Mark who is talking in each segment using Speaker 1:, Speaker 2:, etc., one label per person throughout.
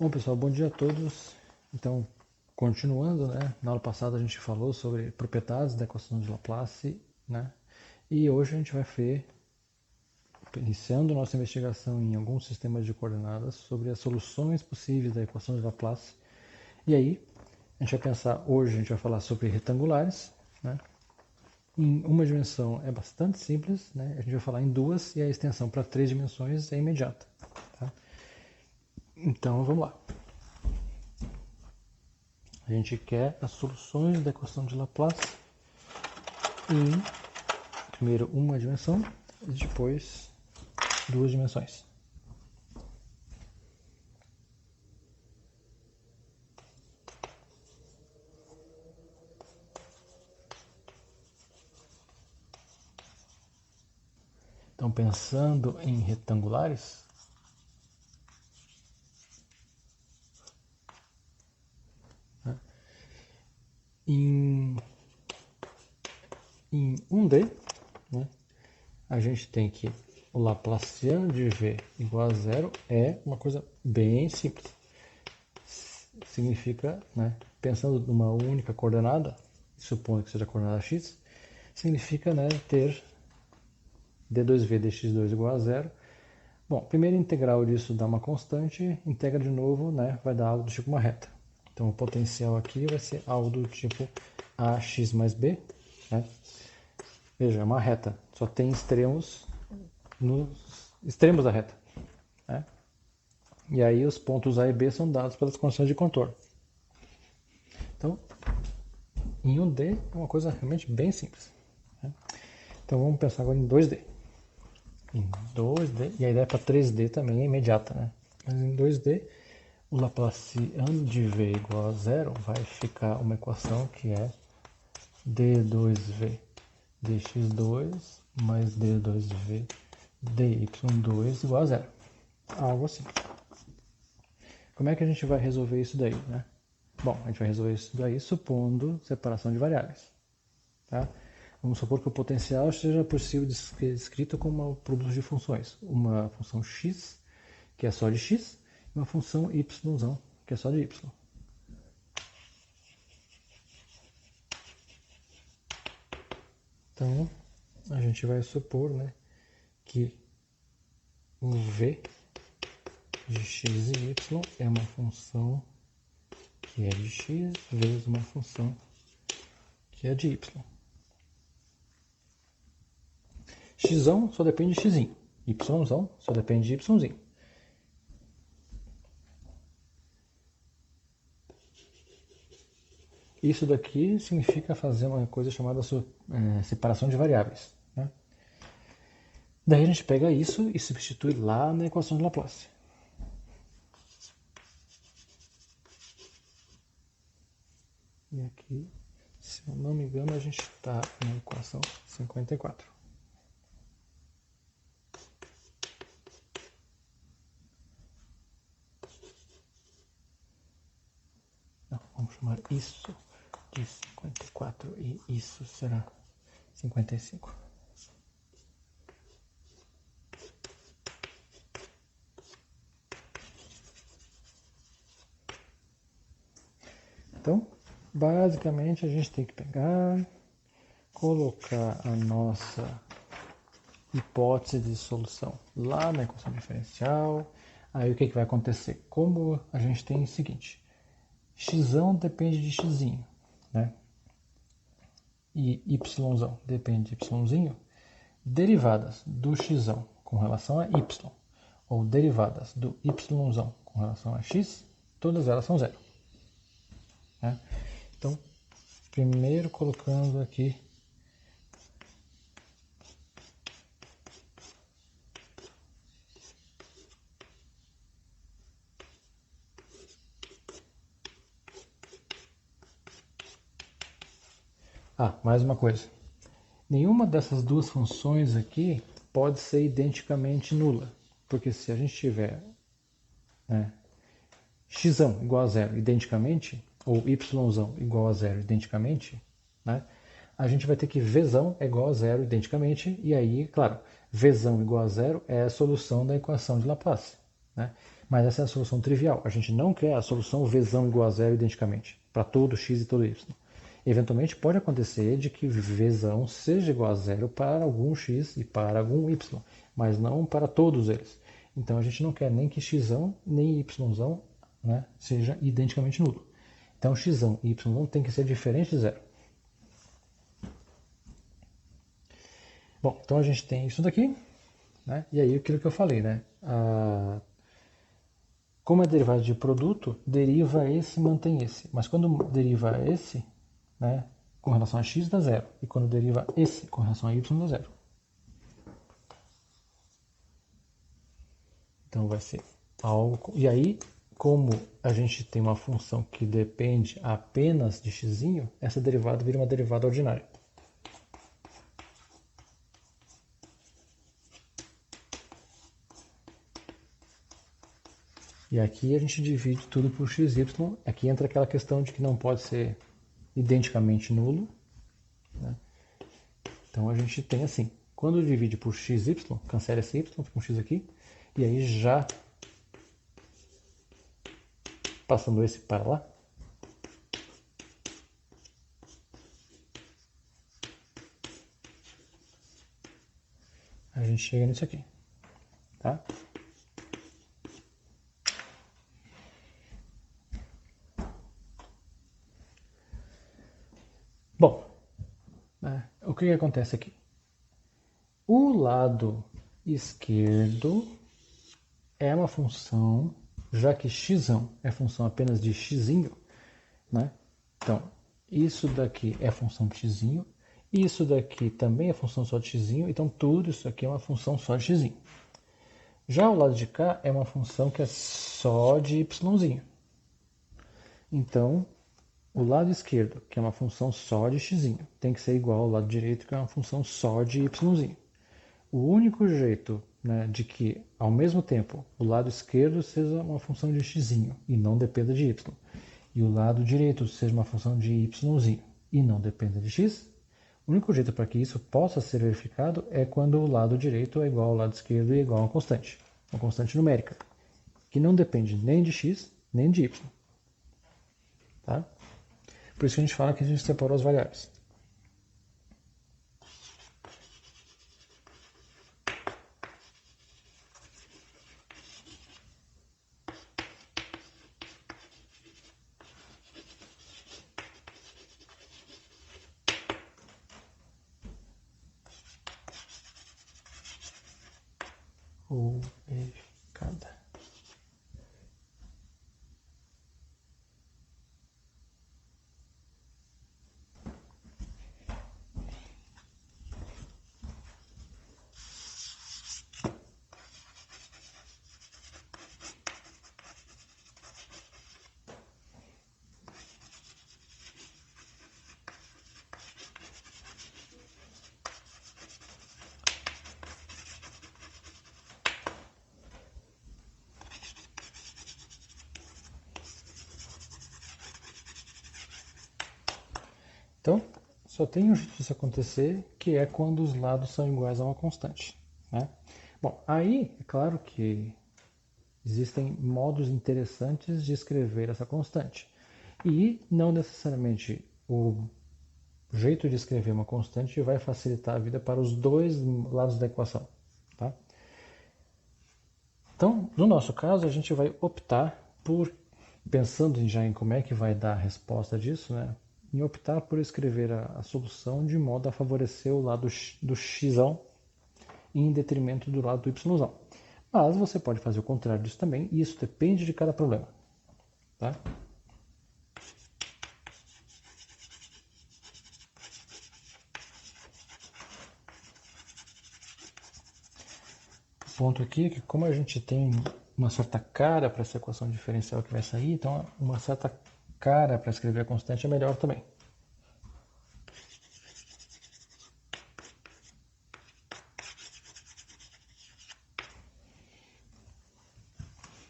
Speaker 1: Bom, pessoal, bom dia a todos. Então, continuando, né? Na aula passada a gente falou sobre propriedades da equação de Laplace, né? E hoje a gente vai ver, iniciando nossa investigação em alguns sistemas de coordenadas, sobre as soluções possíveis da equação de Laplace. E aí, a gente vai pensar, hoje a gente vai falar sobre retangulares, né? Em uma dimensão é bastante simples, né? A gente vai falar em duas e a extensão para 3 dimensões é imediata, tá? Então, vamos lá. A gente quer as soluções da equação de Laplace em, primeiro, uma dimensão e depois 2 dimensões. Então, pensando em retangulares, né, em 1D, né, a gente tem que o Laplaciano de V igual a zero é uma coisa bem simples. Significa, né, pensando numa única coordenada, supondo que seja a coordenada x, significa, né, ter d2v dx2 igual a zero. Bom, primeira integral disso dá uma constante, integra de novo, né, vai dar algo do tipo uma reta. Então o potencial aqui vai ser algo do tipo ax mais b, né? Veja, é uma reta, só tem extremos nos extremos da reta, né? E aí os pontos A e B são dados pelas condições de contorno. Então, em 1D é uma coisa realmente bem simples, né? Então vamos pensar agora em 2D. Em 2D, e a ideia para 3D também é imediata, né? Mas em 2D, o Laplaciano de V igual a zero vai ficar uma equação que é d2v dx2 mais d2v dy2 igual a zero. Algo assim. Como é que a gente vai resolver isso daí, né? Bom, a gente vai resolver isso daí supondo separação de variáveis, tá? Vamos supor que o potencial seja possível descrito como um produto de funções. Uma função x, que é só de x, e uma função y, que é só de y. Então, a gente vai supor, né, que o v de x e y é uma função que é de x vezes uma função que é de y. X só depende de x, y só depende de y. Isso daqui significa fazer uma coisa chamada separação de variáveis, né? Daí a gente pega isso e substitui lá na equação de Laplace. E aqui, se eu não me engano, a gente está na equação 54. Não, vamos chamar isso de 54 e isso será 55. Então, basicamente a gente tem que pegar, colocar a nossa hipótese de solução lá na equação diferencial. Aí o que vai acontecer? Como a gente tem o seguinte, x depende de x, né? E y depende de y, derivadas do x com relação a y, ou derivadas do y com relação a x, todas elas são zero, né? Então, primeiro colocando aqui mais uma coisa. Nenhuma dessas duas funções aqui pode ser identicamente nula, porque se a gente tiver, né, x igual a zero identicamente, ou y igual a zero identicamente, né, a gente vai ter que v é igual a zero identicamente, e aí, claro, v igual a zero é a solução da equação de Laplace, né? Mas essa é a solução trivial. A gente não quer a solução Vzão igual a zero identicamente, para todo x e todo y. Eventualmente pode acontecer de que Vzão seja igual a zero para algum x e para algum y, mas não para todos eles. Então a gente não quer nem que xzão nem yzão, né, seja identicamente nulo. Então xzão e yzão tem que ser diferente de zero. Bom, então a gente tem isso daqui, né? E aí aquilo que eu falei, né? Como é derivado de produto, deriva esse, mantém esse. Mas quando deriva esse, né, com relação a x dá zero. E quando deriva esse com relação a y dá zero. Então vai ser algo. E aí, como a gente tem uma função que depende apenas de x, essa derivada vira uma derivada ordinária. E aqui a gente divide tudo por x, y. Aqui entra aquela questão de que não pode ser identicamente nulo, né? Então a gente tem assim, quando divide por x, y, cancela esse y, fica um x aqui, e aí já passando esse para lá, a gente chega nisso aqui, tá? Bom, o que acontece aqui? O lado esquerdo é uma função, já que x é função apenas de x, né? Então, isso daqui é função de x, isso daqui também é função só de x, então tudo isso aqui é uma função só de x. Já o lado de cá é uma função que é só de y. Então, o lado esquerdo, que é uma função só de x, tem que ser igual ao lado direito, que é uma função só de y. O único jeito, né, de que, ao mesmo tempo, o lado esquerdo seja uma função de x e não dependa de y, e o lado direito seja uma função de y e não dependa de x, o único jeito para que isso possa ser verificado é quando o lado direito é igual ao lado esquerdo e é igual a uma constante numérica, que não depende nem de x nem de y. Tá? Por isso que a gente fala que a gente separou as variáveis. Ou verificada. Então, só tem um jeito disso acontecer, que é quando os lados são iguais a uma constante, né? Bom, aí é claro que existem modos interessantes de escrever essa constante. E não necessariamente o jeito de escrever uma constante vai facilitar a vida para os dois lados da equação, tá? Então, no nosso caso, a gente vai optar por, pensando já em como é que vai dar a resposta disso, né? Em optar por escrever a solução de modo a favorecer o lado do x em detrimento do lado do y. Mas você pode fazer o contrário disso também, e isso depende de cada problema. Tá? O ponto aqui é que como a gente tem uma certa cara para essa equação diferencial que vai sair, então uma certa cara para escrever a constante é melhor também.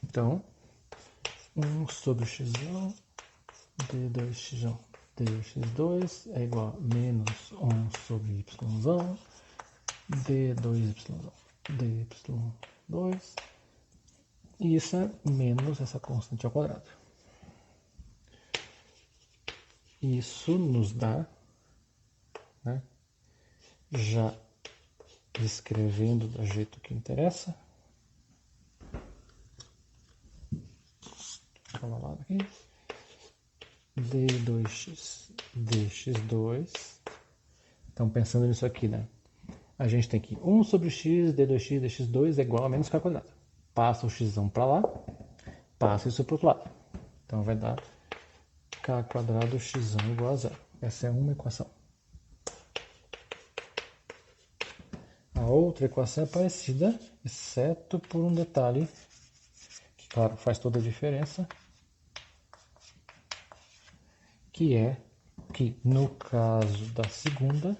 Speaker 1: Então, 1 sobre x d2x dx2 é igual a menos 1 sobre y d2y dy2 e isso é menos essa constante ao quadrado. Isso nos dá, né, já escrevendo do jeito que interessa, vamos lá aqui, d2x dx2. Então, pensando nisso aqui, né? A gente tem que 1 sobre x, d2x dx2 é igual a menos k quadrado. Passa o x para lá, passa isso para o outro lado. Então, vai dar k quadrado x igual a zero. Essa é uma equação. A outra equação é parecida, exceto por um detalhe, que, claro, faz toda a diferença, que é que, no caso da segunda,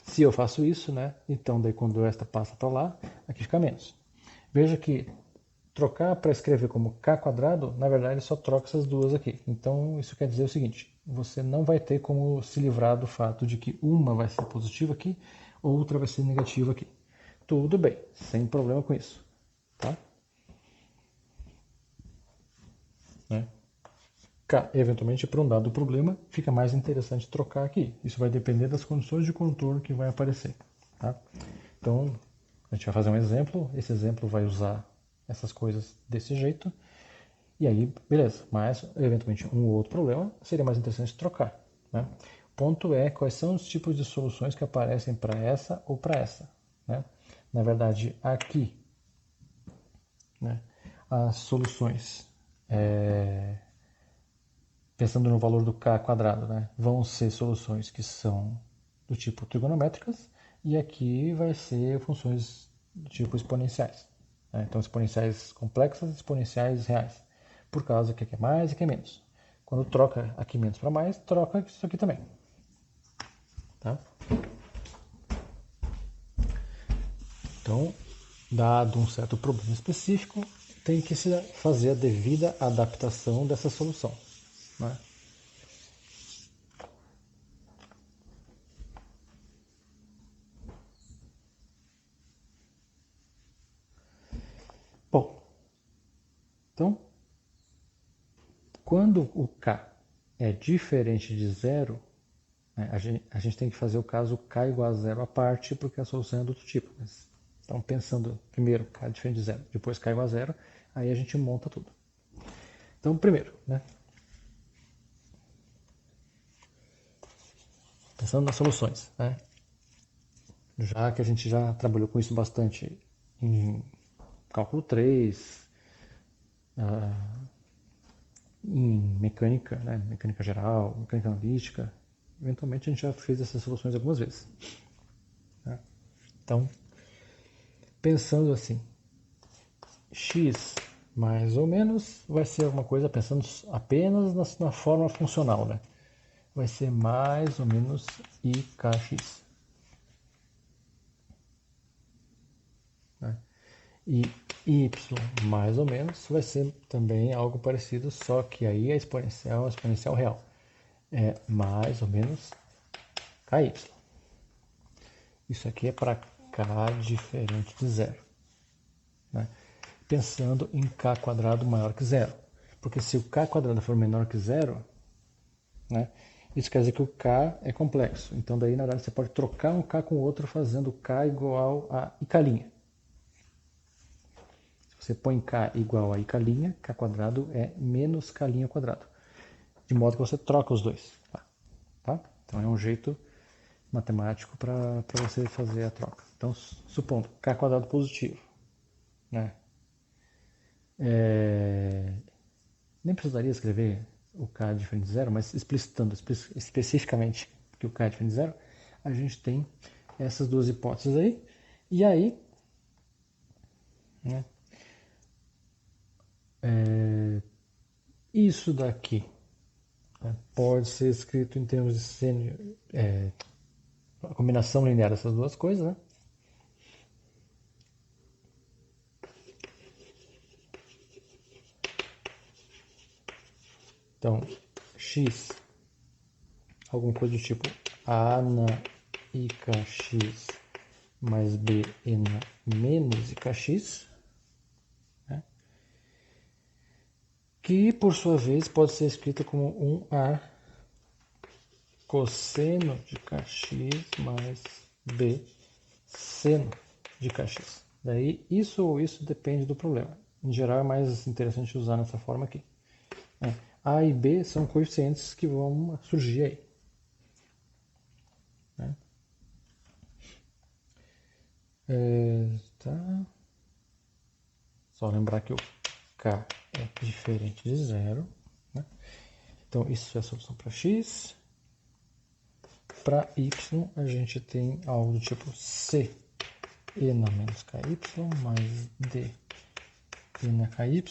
Speaker 1: se eu faço isso, né, então daí quando esta passa para lá, aqui fica menos. Veja que trocar para escrever como k quadrado, na verdade só troca essas duas aqui. Então isso quer dizer o seguinte, você não vai ter como se livrar do fato de que uma vai ser positiva aqui, outra vai ser negativa aqui. Tudo bem, sem problema com isso, tá? Né? Eventualmente, para um dado problema, fica mais interessante trocar aqui. Isso vai depender das condições de contorno que vai aparecer. Tá? Então, a gente vai fazer um exemplo. Esse exemplo vai usar essas coisas desse jeito. E aí, beleza. Mas, eventualmente, um ou outro problema seria mais interessante trocar. Né? O ponto é quais são os tipos de soluções que aparecem para essa ou para essa. Né? Na verdade, aqui, né, as soluções... pensando no valor do k quadrado, né, vão ser soluções que são do tipo trigonométricas e aqui vai ser funções do tipo exponenciais. Né? Então, exponenciais complexas e exponenciais reais, por causa que aqui é mais e aqui é menos. Quando troca aqui menos para mais, troca isso aqui também. Tá? Então, dado um certo problema específico, tem que se fazer a devida adaptação dessa solução. Né? Bom, então, quando o k é diferente de zero, né, a gente tem que fazer o caso k igual a zero à parte, porque a solução é do outro tipo. Mas, então, pensando primeiro k é diferente de zero, depois k igual a zero, aí a gente monta tudo. Então, primeiro, né, pensando nas soluções, né, já que a gente já trabalhou com isso bastante em cálculo 3, em mecânica, né, mecânica geral, mecânica analítica, eventualmente a gente já fez essas soluções algumas vezes. Né? Então, pensando assim, x mais ou menos vai ser alguma coisa, pensando apenas na forma funcional, né? Vai ser mais ou menos ikx. Né? E y mais ou menos vai ser também algo parecido, só que aí a exponencial real. É mais ou menos ky. Isso aqui é para k diferente de zero. Né? Pensando em k quadrado maior que zero. Porque se o k quadrado for menor que zero, né, isso quer dizer que o k é complexo. Então daí, na verdade, você pode trocar um k com o outro fazendo k igual a ik'. Se você põe k igual a ik', k quadrado é menos k' quadrado. De modo que você troca os dois. Tá? Então é um jeito matemático para você fazer a troca. Então, supondo k quadrado positivo, né? Nem precisaria escrever o k diferente de zero, mas explicitando especificamente que o k é diferente de zero, a gente tem essas duas hipóteses aí. E aí, né, isso daqui, né, pode ser escrito em termos de sênior, a combinação linear dessas duas coisas, né? Então, x, alguma coisa do tipo a na ikx mais b na menos ikx, que por sua vez pode ser escrita como 1A cosseno de kx mais b seno de kx. Daí isso ou isso depende do problema. Em geral é mais interessante usar nessa forma aqui. A e B são coeficientes que vão surgir aí. Tá. Só lembrar que o K é diferente de zero. Né? Então isso é a solução para x. Para y a gente tem algo do tipo C e na menos ky mais d e na ky,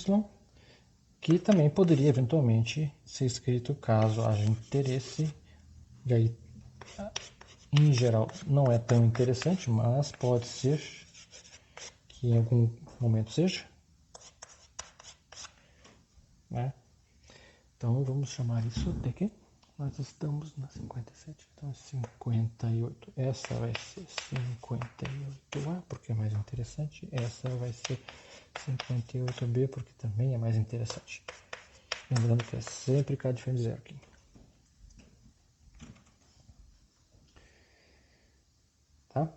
Speaker 1: que também poderia eventualmente ser escrito caso haja interesse. E aí, em geral, não é tão interessante, mas pode ser que em algum momento seja. Né? Então vamos chamar isso de quê? Nós estamos na 57, então 58. Essa vai ser 58A, porque é mais interessante. Essa vai ser 58B, porque também é mais interessante. Lembrando que é sempre K diferente de zero aqui. Tá?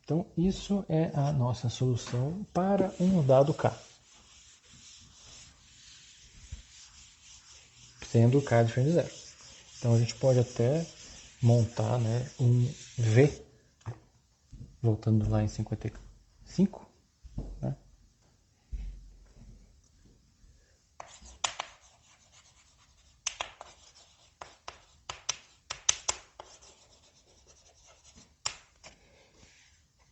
Speaker 1: Então, isso é a nossa solução para um dado K. Sendo K diferente de zero. Então, a gente pode até montar, né, um V, voltando lá em 55, né?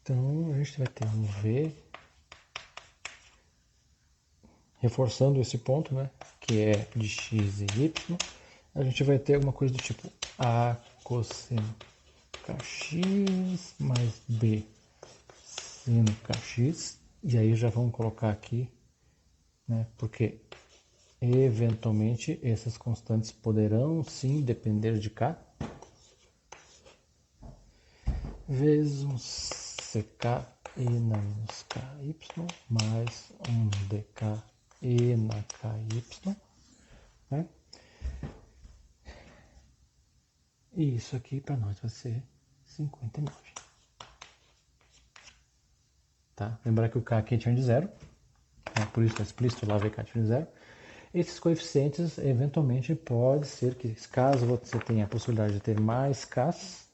Speaker 1: Então, a gente vai ter um V, reforçando esse ponto, né, que é de x e y, a gente vai ter alguma coisa do tipo A cosseno kx mais B seno kx, e aí já vamos colocar aqui, né, porque eventualmente essas constantes poderão sim depender de k, vezes um ck e na menos ky mais um dk e na ky, né? E isso aqui para nós vai ser 59. Tá? Lembrar que o k aqui é diferente de zero, né? Por isso está explícito lá ver k é diferente de zero. Esses coeficientes, eventualmente, pode ser que, caso você tenha a possibilidade de ter mais k's,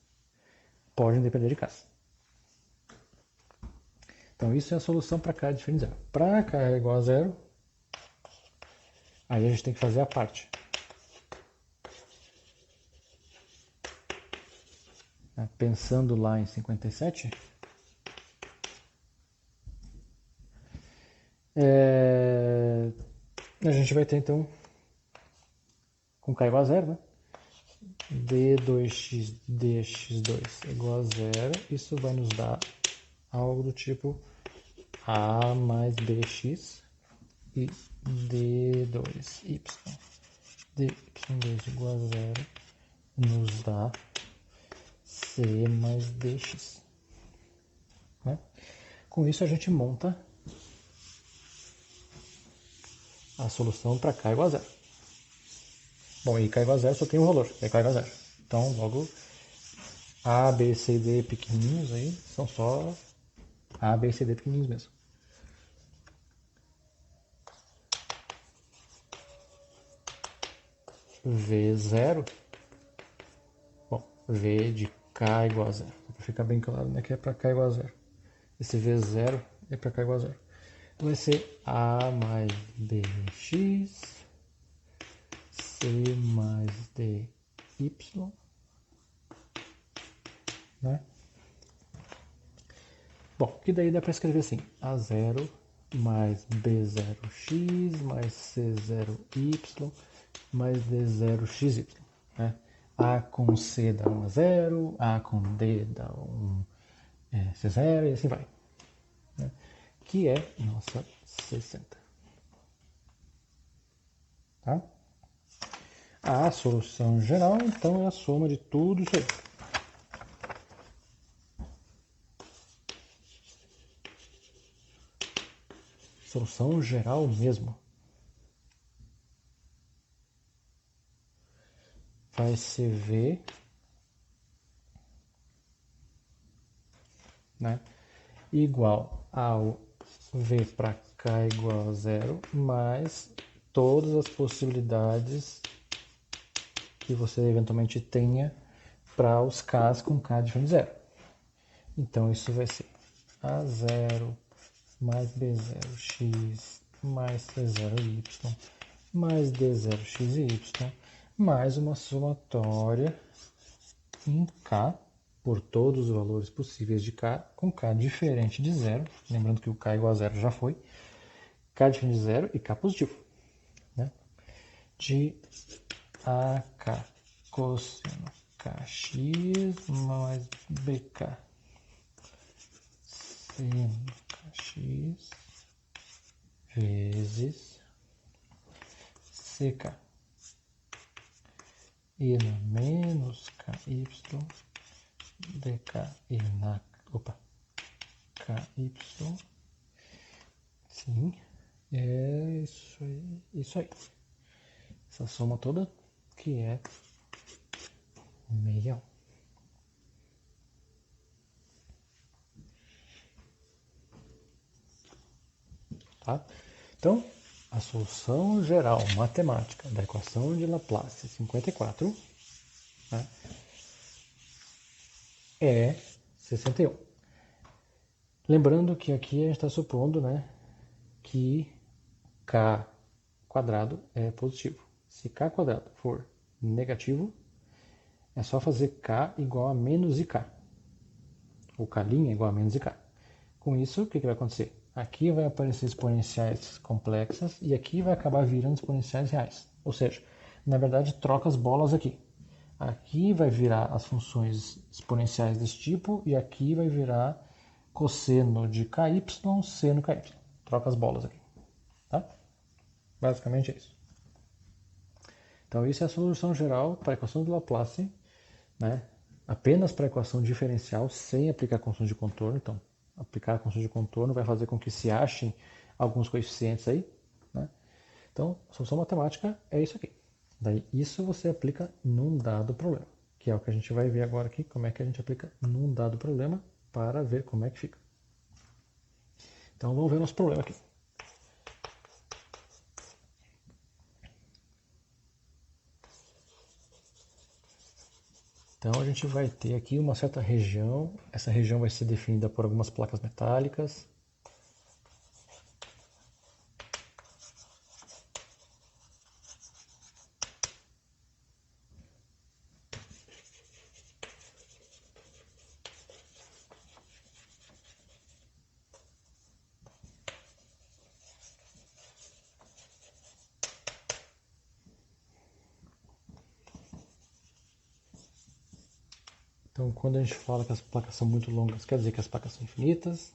Speaker 1: podem depender de k's. Então, isso é a solução para k diferente de zero. Para k é igual a zero, aí a gente tem que fazer a parte. Pensando lá em 57, a gente vai ter, então, com k igual a zero, né? d2x dx2 igual a zero. Isso vai nos dar algo do tipo a mais bx e d2y. dy2 igual a zero nos dá c mais dx. Né? Com isso a gente monta a solução para k igual a zero. Bom, e k igual a zero só tem um valor, que é k igual a zero. Então, logo, A, B, C e D pequenininhos aí são só A, B, C e D pequenininhos mesmo. V0, bom, V de k igual a zero. Para ficar bem claro, né, que é para k igual a zero. Esse V0 é para k igual a zero. Então vai ser A mais BX, C mais DY, né? Bom, que daí dá para escrever assim, A0 mais B0x mais C0y mais D0xy, né? A com C dá 1 a 0, A com D dá 1 C0 e assim vai. Né? Que é nossa 60. Tá? A solução geral, então, é a soma de tudo isso aí. Solução geral mesmo. vai ser V, né, igual ao V para K igual a zero, mais todas as possibilidades que você eventualmente tenha para os Ks com K diferente de zero. Então isso vai ser A0 mais B0x mais C0y mais D0xy mais uma somatória em K por todos os valores possíveis de K com K diferente de zero. Lembrando que o K igual a zero já foi. K diferente de zero e K positivo. Né? De AK cosseno KX mais BK seno KX vezes CK e na menos KY DK e na KY. Sim, é isso aí, isso aí. Essa soma toda que é 61. Tá? Então, a solução geral matemática da equação de Laplace 54, né, é 61. Lembrando que aqui a gente está supondo, né, que k quadrado é positivo. Se k quadrado for negativo, é só fazer k igual a menos ik. Ou k' igual a menos ik. Com isso, o que vai acontecer? Aqui vai aparecer exponenciais complexas e aqui vai acabar virando exponenciais reais. Ou seja, na verdade, troca as bolas aqui. Aqui vai virar as funções exponenciais desse tipo e aqui vai virar cosseno de ky, seno ky. Troca as bolas aqui. Tá? Basicamente é isso. Então, isso é a solução geral para a equação de Laplace, né? Apenas para a equação diferencial, sem aplicar constante de contorno. Então, aplicar a constante de contorno vai fazer com que se achem alguns coeficientes aí. Né? Então, a solução matemática é isso aqui. Daí, isso você aplica num dado problema, que é o que a gente vai ver agora aqui, como é que a gente aplica num dado problema para ver como é que fica. Então, vamos ver nosso problema aqui. Então, a gente vai ter aqui uma certa região. Essa região vai ser definida por algumas placas metálicas. Então, quando a gente fala que as placas são muito longas, quer dizer que as placas são infinitas.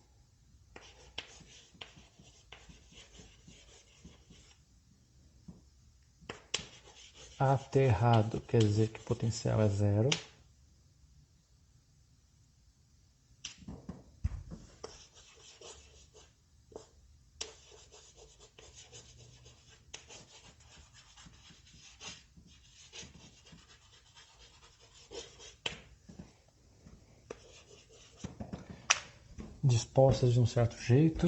Speaker 1: Aterrado quer dizer que o potencial é zero. Dispostas de um certo jeito.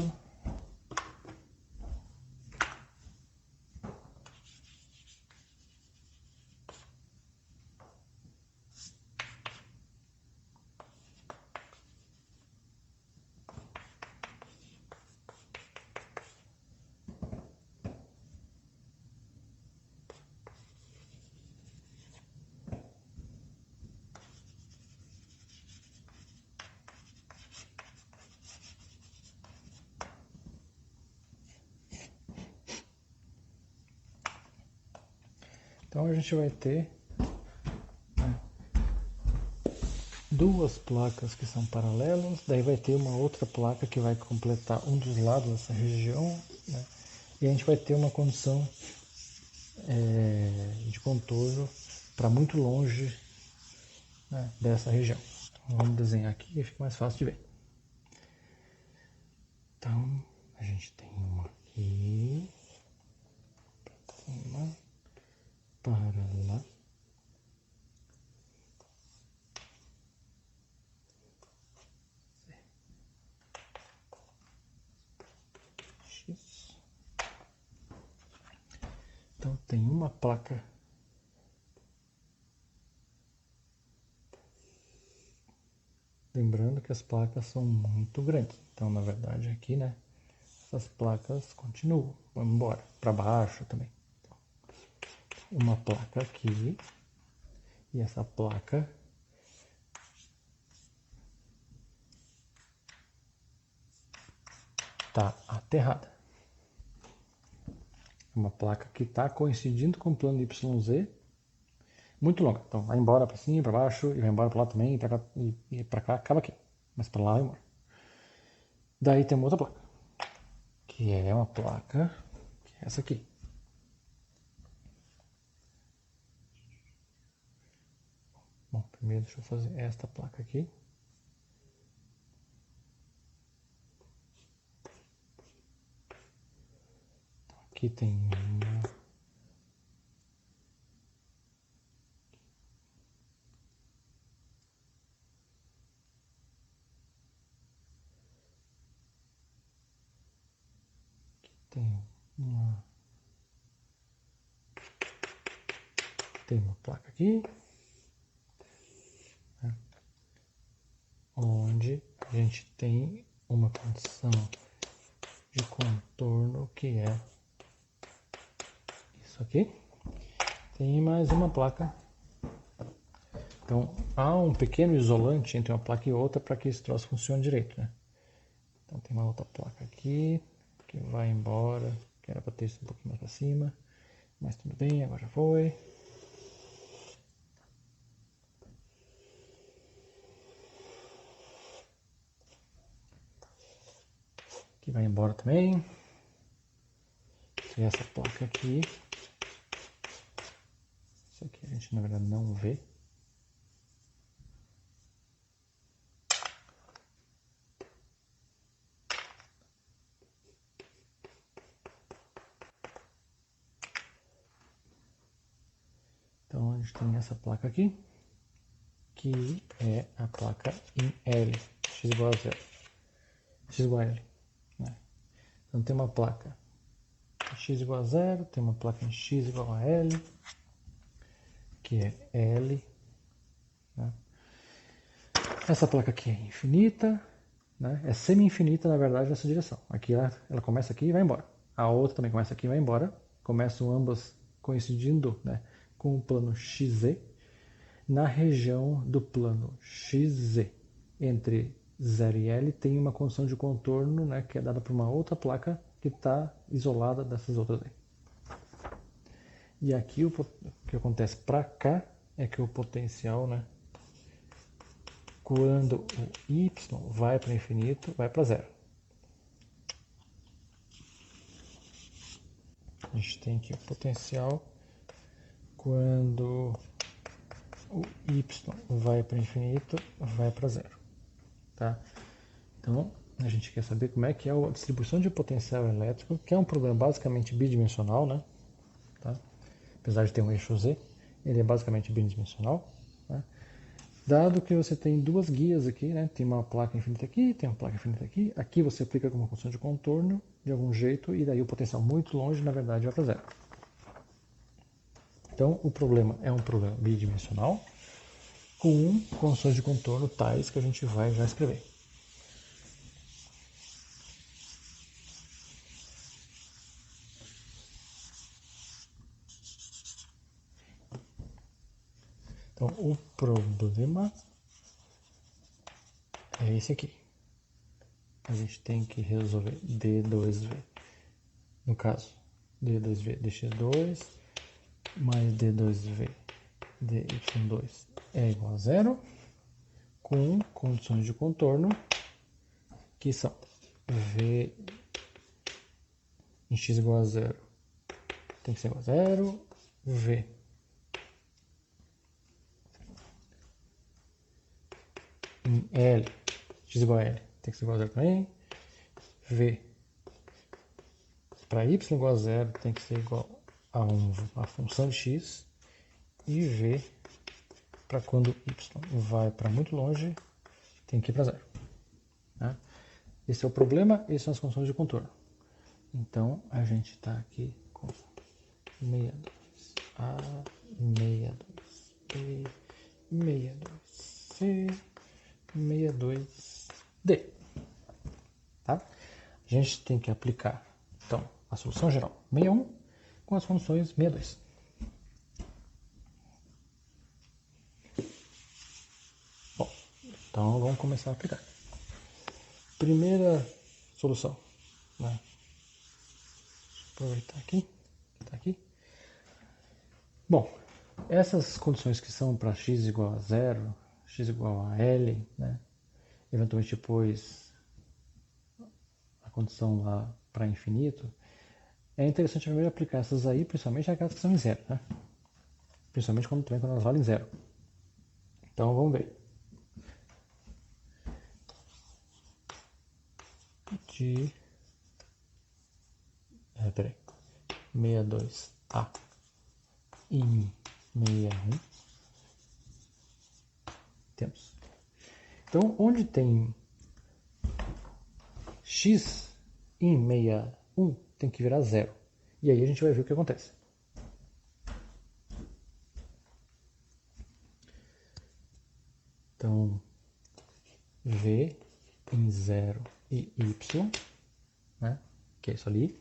Speaker 1: Então a gente vai ter duas placas que são paralelas, daí vai ter uma outra placa que vai completar um dos lados dessa região, né? E a gente vai ter uma condição de contorno para muito longe, né, dessa região. Então, vamos desenhar aqui e fica mais fácil de ver. Então a gente tem uma aqui, uma para lá. Então tem uma placa lembrando que as placas são muito grandes. Então, na verdade, aqui, né, essas placas continuam. Vamos embora. Para baixo também. Então, uma placa aqui. E essa placa está aterrada. Uma placa que está coincidindo com o plano YZ. Muito longa. Então, vai embora para cima, para baixo, e vai embora para lá também, e para cá, acaba aqui. Mas para lá vai embora. Daí tem uma outra placa. Que é uma placa, que é essa aqui. Bom, primeiro deixa eu fazer esta placa aqui. Aqui tem uma. Tem uma placa aqui, né, onde a gente tem uma condição de contorno que é isso aqui. Tem mais uma placa. Então há um pequeno isolante entre uma placa e outra para que esse troço funcione direito, né? Então tem uma outra placa aqui que vai embora, que era para ter isso um pouquinho mais para cima, mas tudo bem, agora já foi. Que vai embora também. E essa placa aqui, isso aqui a gente na verdade não vê. Então a gente tem essa placa aqui, que é a placa em L, x igual a 0, x igual a L. Né? Então tem uma placa em x igual a 0, tem uma placa em x igual a L, que é L. Né? Essa placa aqui é infinita, né? É semi-infinita na verdade nessa direção. Aqui ela começa aqui e vai embora. A outra também começa aqui e vai embora. Começam ambas coincidindo, né, com o plano XZ. Na região do plano XZ, entre 0 e L, tem uma condição de contorno, né, que é dada por uma outra placa que está isolada dessas outras aí. E aqui o que acontece para cá é que o potencial, né, quando o y vai para infinito, vai para 0. A gente tem aqui o potencial quando o y vai para infinito, vai para 0. Tá? Então, a gente quer saber como é que é a distribuição de potencial elétrico, que é um problema basicamente bidimensional, né? Tá? Apesar de ter um eixo Z, ele é basicamente bidimensional. Né? Dado que você tem duas guias aqui, né? Tem uma placa infinita aqui, tem uma placa infinita aqui. Aqui você aplica como função de contorno, de algum jeito, e daí o potencial muito longe, na verdade, vai para 0. Então, o problema é um problema bidimensional, com funções de contorno tais que a gente vai já escrever. Então, o problema é esse aqui. A gente tem que resolver D2V. No caso, D2V dx2 mais D2V dy2 é igual a 0, com condições de contorno que são V em x igual a 0 tem que ser igual a 0, V em L, x igual a L, tem que ser igual a 0 também, V para y igual a 0 tem que ser igual a função de x, e V para quando y vai para muito longe, tem que ir para 0. Né? Esse é o problema, essas são as condições de contorno. Então, a gente está aqui com 62, A, 62, B, 62, C, 62, D. Tá? A gente tem que aplicar, então, a solução geral 61 com as funções 62. Bom, então vamos começar a aplicar. Primeira solução, né? Aproveitar aqui, tá aqui. Bom, essas condições que são para x igual a zero, x igual a L, né? Eventualmente depois a condição lá para infinito, é interessante primeiro aplicar essas aí, principalmente aquelas que são em zero, né? Principalmente quando elas valem zero. Então vamos ver. Peraí. 62A em 61. Temos. Então, onde tem x em 61, tem que virar zero. E aí a gente vai ver o que acontece. Então, v em 0 e y, né, que é isso ali,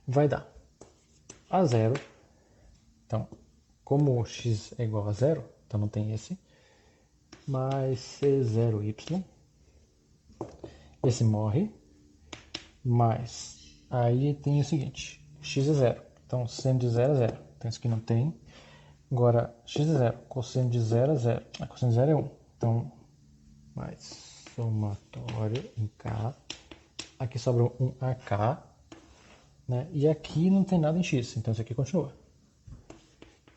Speaker 1: vai dar a zero. Então, como x é igual a zero, então não tem esse, mais c0y, esse morre, mais, aí tem o seguinte, x é zero, então seno de 0 é 0, então isso aqui não tem. Agora, x é 0, cosseno de 0 é 0, a cosseno de 0 é 1, então, mais somatório em k, aqui sobra um AK, né? E aqui não tem nada em x, então isso aqui continua.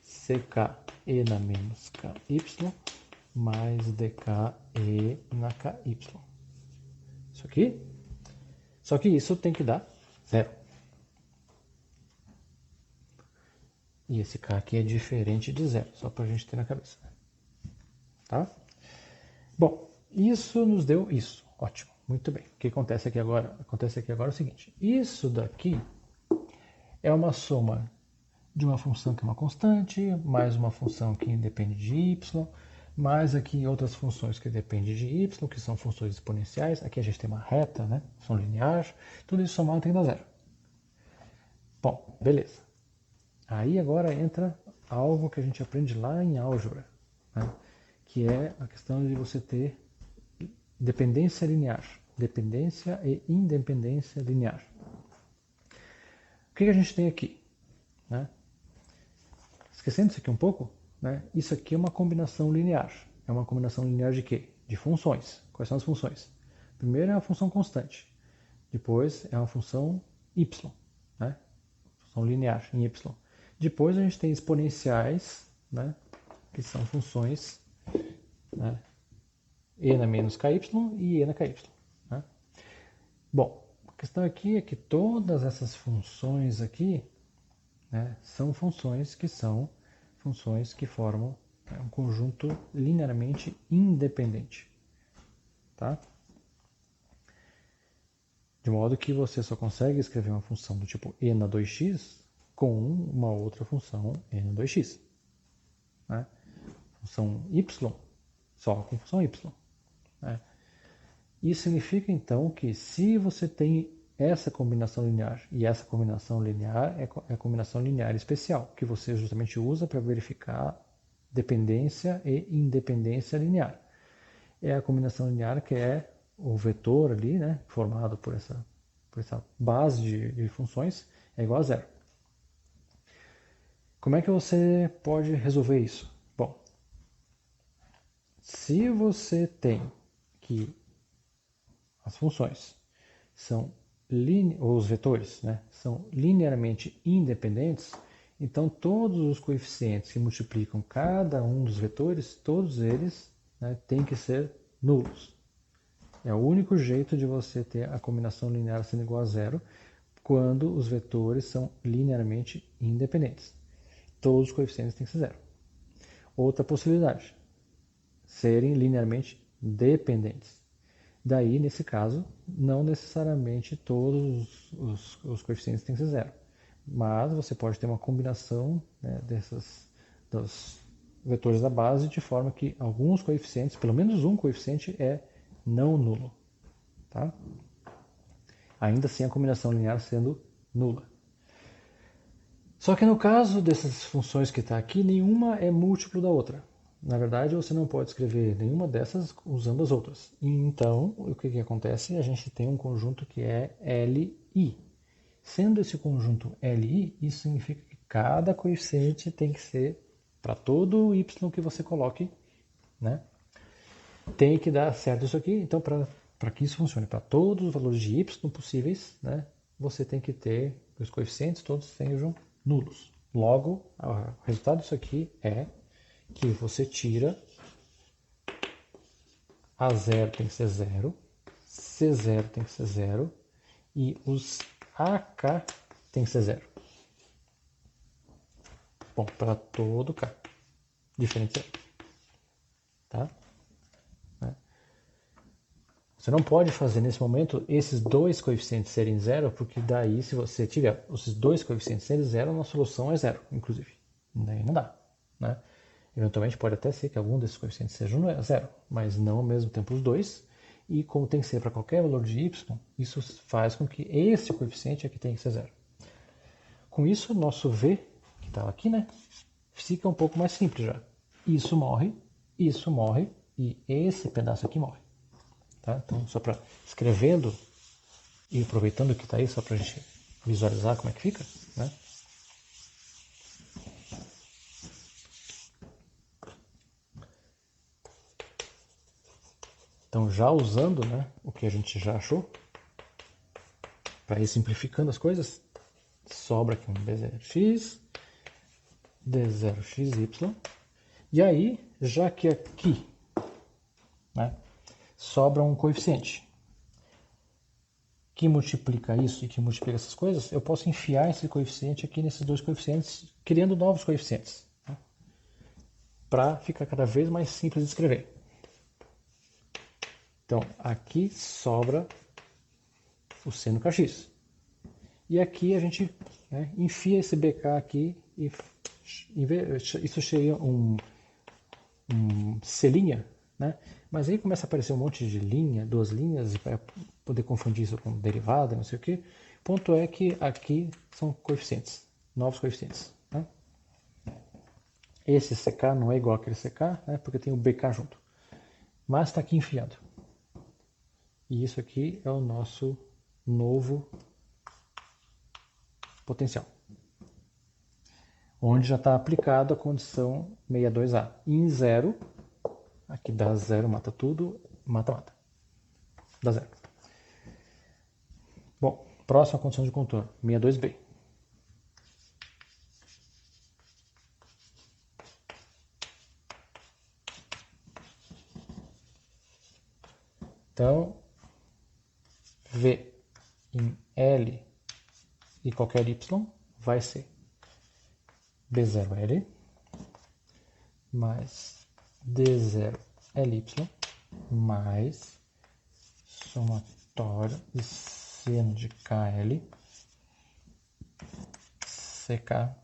Speaker 1: CK e na menos KY, mais DK e na KY. Isso aqui. Só que isso tem que dar zero. E esse K aqui é diferente de zero, só para a gente ter na cabeça. Tá? Bom, isso nos deu isso. Ótimo, muito bem. O que acontece aqui agora? Acontece aqui agora o seguinte. Isso daqui é uma soma de uma função que é uma constante, mais uma função que depende de y, mais aqui outras funções que dependem de y, que são funções exponenciais. Aqui a gente tem uma reta, né? São lineares. Tudo isso somado tem que dar zero. Bom, beleza. Aí agora entra algo que a gente aprende lá em álgebra, né? Que é a questão de você ter dependência linear. Dependência e independência linear. O que a gente tem aqui? Né? Esquecendo isso aqui um pouco, né? Isso aqui é uma combinação linear. É uma combinação linear de quê? De funções. Quais são as funções? Primeiro é uma função constante. Depois é uma função y, né? Função linear em y. Depois a gente tem exponenciais, né? Que são funções, né? E na menos ky e e na ky. Né? Bom, a questão aqui é que todas essas funções aqui, né, são funções que formam, né, um conjunto linearmente independente. Tá? De modo que você só consegue escrever uma função do tipo e na 2x com uma outra função e na 2x. Né? Função y só com função y. Né? Isso significa então que se você tem essa combinação linear, e essa combinação linear é a combinação linear especial, que você justamente usa para verificar dependência e independência linear. É a combinação linear que é o vetor ali, né, formado por essa base de funções, é igual a zero. Como é que você pode resolver isso? Bom, se você tem que as funções são os vetores, né, são linearmente independentes, então todos os coeficientes que multiplicam cada um dos vetores, todos eles, né, têm que ser nulos. É o único jeito de você ter a combinação linear sendo igual a zero quando os vetores são linearmente independentes. Todos os coeficientes têm que ser zero. Outra possibilidade, serem linearmente dependentes. Daí, nesse caso, não necessariamente todos os coeficientes têm que ser zero, mas você pode ter uma combinação, né, dos vetores da base de forma que alguns coeficientes, pelo menos um coeficiente, é não nulo. Tá? Ainda assim a combinação linear sendo nula. Só que no caso dessas funções que está aqui, nenhuma é múltiplo da outra. Na verdade, você não pode escrever nenhuma dessas usando as outras. Então, o que acontece? A gente tem um conjunto que é Li. Sendo esse conjunto Li, isso significa que cada coeficiente tem que ser, para todo y que você coloque, né, tem que dar certo isso aqui. Então, para que isso funcione, para todos os valores de y possíveis, né, você tem que ter que os coeficientes todos sejam nulos. Logo, o resultado disso aqui é que você tira A0 tem que ser 0, C0 tem que ser 0 e os AK tem que ser 0. Bom, para todo K. Diferente. Tá? Você não pode fazer nesse momento esses dois coeficientes serem 0, porque daí se você tiver esses dois coeficientes serem 0, a nossa solução é 0, inclusive. Daí não dá. Né? Eventualmente pode até ser que algum desses coeficientes seja 0, mas não ao mesmo tempo os dois. E como tem que ser para qualquer valor de y, isso faz com que esse coeficiente aqui tenha que ser 0. Com isso, nosso v, que estava aqui, né, fica um pouco mais simples já. Isso morre e esse pedaço aqui morre. Tá? Então, só para escrevendo e aproveitando que está aí, só para a gente visualizar como é que fica, né? Então, já usando, né, o que a gente já achou, para ir simplificando as coisas, sobra aqui um b0x, d0xy, e aí, já que aqui, né, sobra um coeficiente que multiplica isso e que multiplica essas coisas, eu posso enfiar esse coeficiente aqui nesses dois coeficientes, criando novos coeficientes, né, para ficar cada vez mais simples de escrever. Então, aqui sobra o seno kx. E aqui a gente, né, enfia esse BK aqui e isso seria um C', né? Mas aí começa a aparecer um monte de linha, duas linhas, e vai poder confundir isso com derivada, não sei o quê. O ponto é que aqui são coeficientes, novos coeficientes. Né? Esse CK não é igual àquele CK, né, porque tem o BK junto. Mas está aqui enfiado. E isso aqui é o nosso novo potencial, onde já está aplicado a condição 62A. Em 0, aqui dá 0, mata tudo, mata. Dá 0. Bom, próxima condição de contorno, 62B. Então, V em L e qualquer Y vai ser B0L mais D0LY mais somatório de seno de KL CK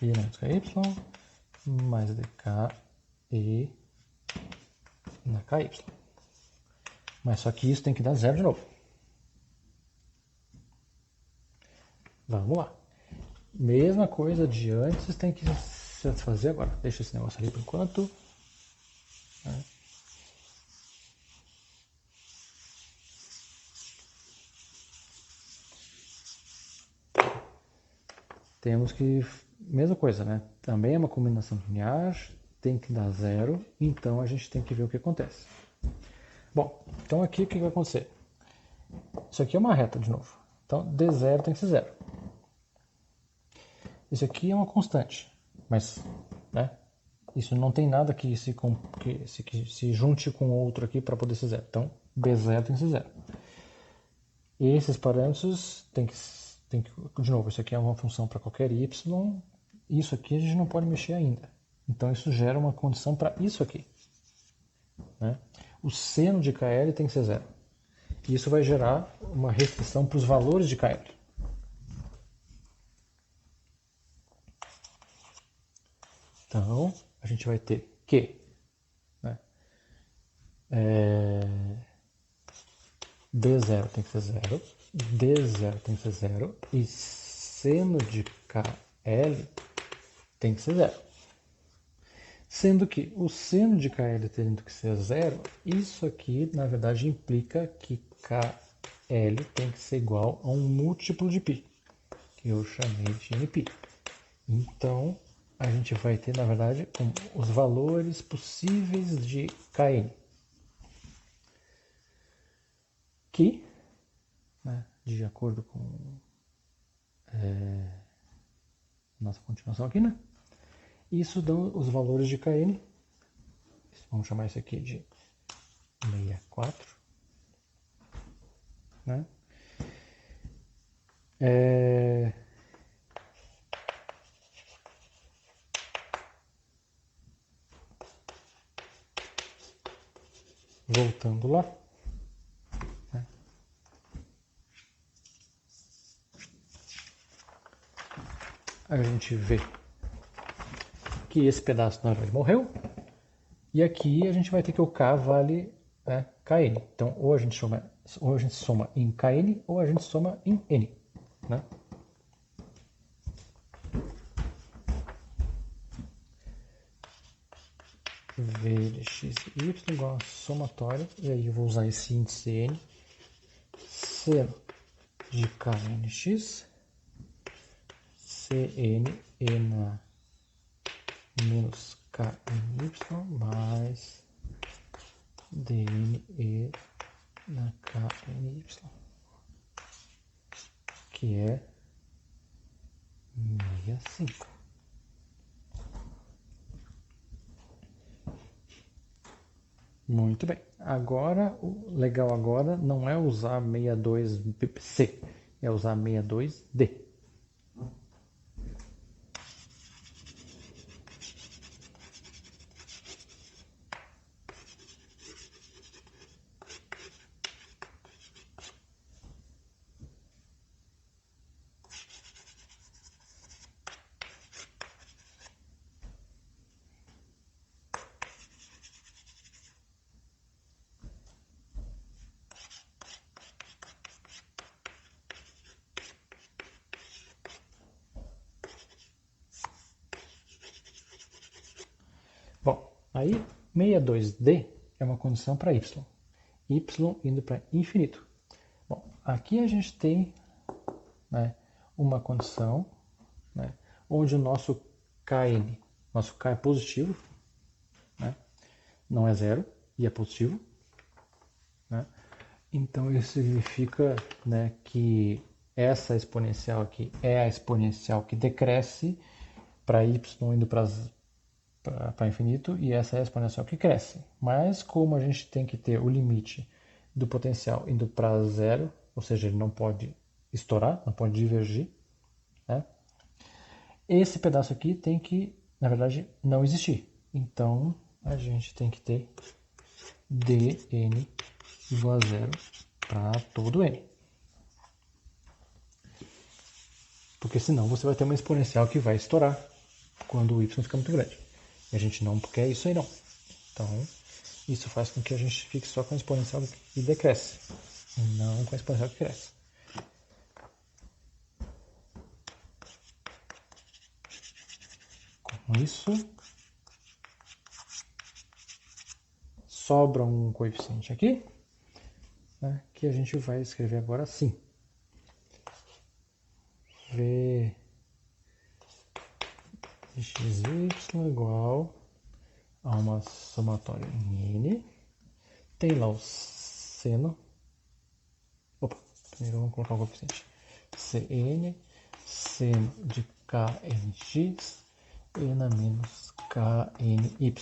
Speaker 1: e menos KY mais DK e na KY. Mas só que isso tem que dar 0 de novo. Vamos lá. Mesma coisa de antes tem que fazer agora. Deixa esse negócio ali por enquanto. Temos que... Mesma coisa, né? Também é uma combinação linear, tem que dar 0, então a gente tem que ver o que acontece. Bom, então aqui o que vai acontecer? Isso aqui é uma reta de novo. Então D0 tem que ser 0. Isso aqui é uma constante, mas, né, isso não tem nada que se junte com outro aqui para poder ser 0. Então B0 tem que ser 0. E esses parâmetros tem que, de novo, isso aqui é uma função para qualquer y, isso aqui a gente não pode mexer ainda. Então isso gera uma condição para isso aqui. Né? O seno de KL tem que ser 0. E isso vai gerar uma restrição para os valores de KL. Então, a gente vai ter que, né, D0 tem que ser 0, D0 tem que ser 0 e seno de KL tem que ser 0. Sendo que o seno de KL tendo que ser 0, isso aqui na verdade implica que KL tem que ser igual a um múltiplo de π, que eu chamei de Nπ. Então, a gente vai ter, na verdade, os valores possíveis de Kn, que, né, de acordo com nossa continuação aqui, né, isso dão os valores de Kn, vamos chamar isso aqui de 64, né, voltando lá, né, a gente vê que esse pedaço na verdade morreu, e aqui a gente vai ter que o K vale, né, Kn. Então, ou a gente soma em Kn, ou a gente soma em N, né? V de x e y igual a somatória, e aí eu vou usar esse índice N, seno de Knx, Cn na menos Kny mais Dne na Kny, que é 65. Muito bem. Agora, o legal agora não é usar 62C, é usar 62D. Bom, aí 62D é uma condição para y indo para infinito. Bom, aqui a gente tem, né, uma condição, né, onde o nosso Kn, nosso K é positivo, né, não é zero e é positivo, né, então isso significa, né, que essa exponencial aqui é a exponencial que decresce para y indo para infinito, e essa é a exponencial que cresce. Mas como a gente tem que ter o limite do potencial indo para zero, ou seja, ele não pode estourar, não pode divergir, né? Esse pedaço aqui tem que, na verdade, não existir. Então, a gente tem que ter dn igual a zero para todo n. Porque senão você vai ter uma exponencial que vai estourar quando o y fica muito grande. E a gente não quer isso aí não. Então, isso faz com que a gente fique só com a exponencial que decresce, e não com a exponencial que cresce. Com isso, sobra um coeficiente aqui, né, que a gente vai escrever agora assim. V de x e y igual a uma somatória em n. Tem lá o seno. Opa, primeiro vamos colocar o coeficiente. Cn, seno de knx, e na menos kny.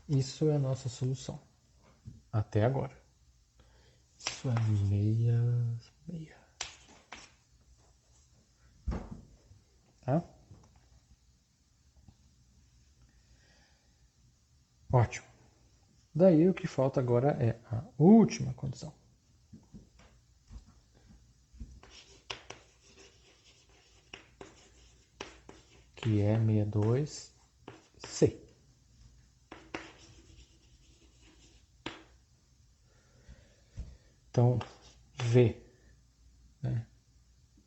Speaker 1: Isso é a nossa solução até agora. Isso é 66. Tá? Ótimo. Daí o que falta agora é a última condição. Que é C. Então, V, né,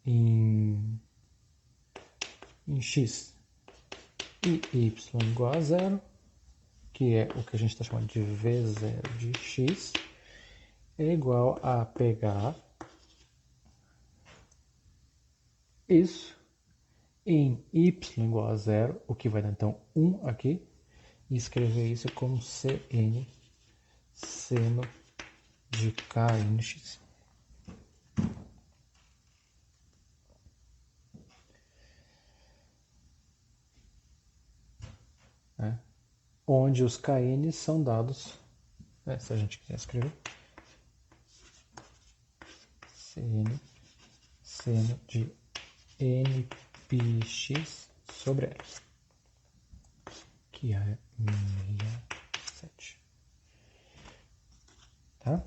Speaker 1: em x e y igual a zero, que é o que a gente está chamando de V0 de x, é igual a pegar isso em y igual a zero, o que vai dar então 1 aqui, e escrever isso como Cn seno de knx. Né? Onde os kn são dados, né, se a gente quiser escrever, Cn seno de npx sobre L, que é 67. Tá?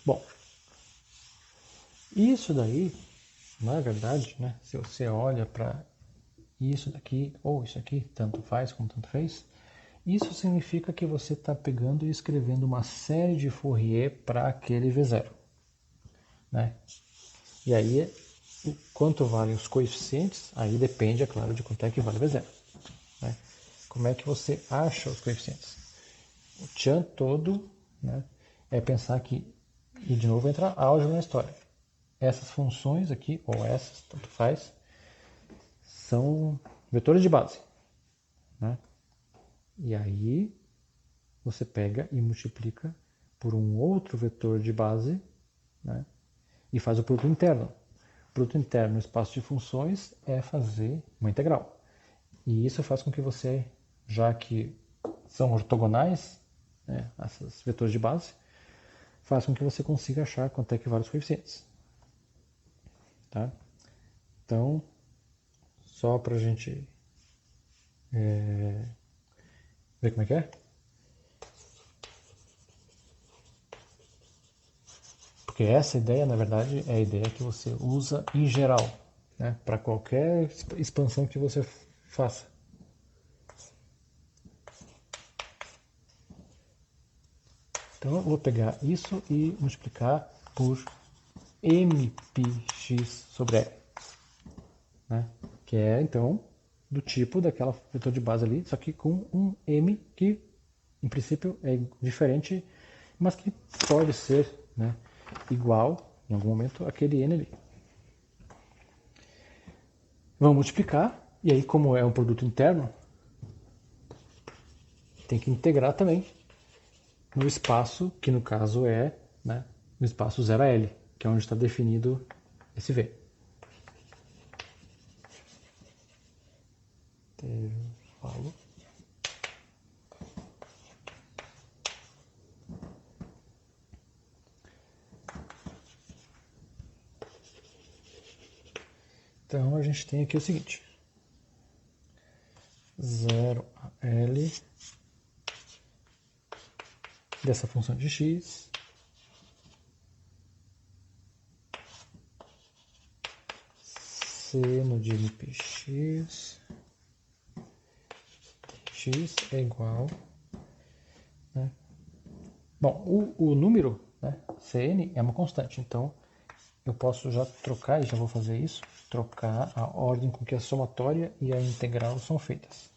Speaker 1: Bom, isso daí, na verdade, né, se você olha para isso daqui ou isso aqui, tanto faz como tanto fez, isso significa que você está pegando e escrevendo uma série de Fourier para aquele V0. Né? E aí, quanto valem os coeficientes, aí depende, é claro, de quanto é que vale o V0. Né? Como é que você acha os coeficientes? O tchan todo, né, é pensar que, e de novo entra álgebra na história, essas funções aqui, ou essas, tanto faz, são vetores de base. Né? E aí você pega e multiplica por um outro vetor de base, né, e faz o produto interno. O produto interno no espaço de funções é fazer uma integral. E isso faz com que você, já que são ortogonais, né, esses vetores de base, faz com que você consiga achar quanto é que vale os coeficientes. Tá? Então, só para a gente ver como é que é. Porque essa ideia, na verdade, é a ideia que você usa em geral, né, para qualquer expansão que você faça. Então eu vou pegar isso e multiplicar por mpx sobre L, né, que é então do tipo daquela vetor de base ali, só que com um m que em princípio é diferente, mas que pode ser, né, igual em algum momento àquele n ali. Vamos multiplicar, e aí como é um produto interno, tem que integrar também no espaço, que no caso é, né, no espaço 0 a L, que é onde está definido esse V. Intervalo. Então a gente tem aqui o seguinte: 0 a L dessa função de x seno de npx x é igual, né? Bom, o número, né, Cn é uma constante, então eu posso já trocar, e já vou fazer isso, trocar a ordem com que a somatória e a integral são feitas.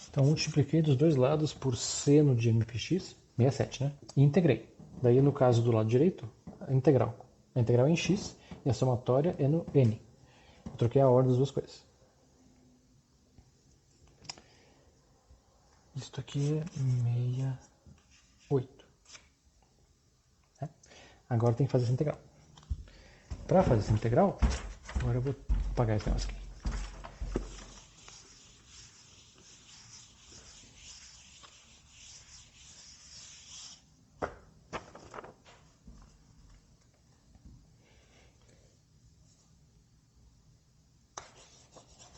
Speaker 1: Então multipliquei dos dois lados por seno de mpx, 67, né? E integrei. Daí no caso do lado direito, a integral. A integral é em x e a somatória é no n. Eu troquei a ordem das duas coisas. Isto aqui é 68. Né? Agora tem que fazer essa integral. Para fazer essa integral, agora eu vou apagar esse negócio aqui.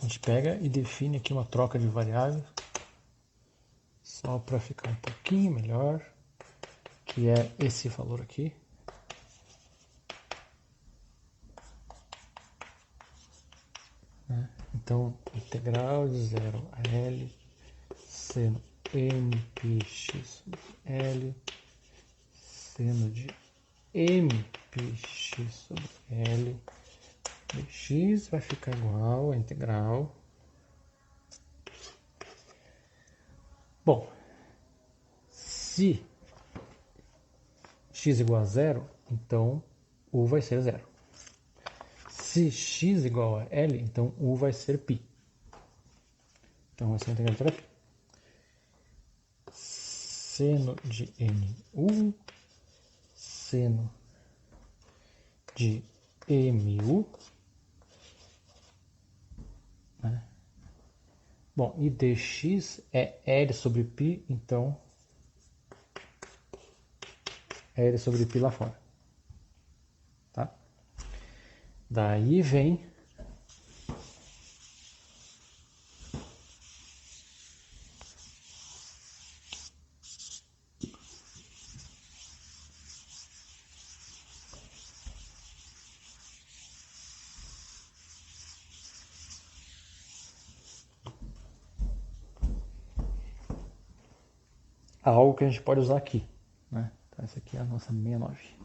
Speaker 1: A gente pega e define aqui uma troca de variáveis. Só só para ficar um pouquinho melhor, que é esse valor aqui. Então, integral de 0 a L seno mπx sobre L seno de mπx sobre L dx vai ficar igual a integral. Bom, se x igual a zero, então u vai ser zero. Se x igual a L, então u vai ser π. Então vai ser a integral de π. Seno de nu, seno de mu, né? Bom, e dx é L sobre π, então é L sobre π lá fora. Tá? Daí vem algo que a gente pode usar aqui, né? Então essa aqui é a nossa 69.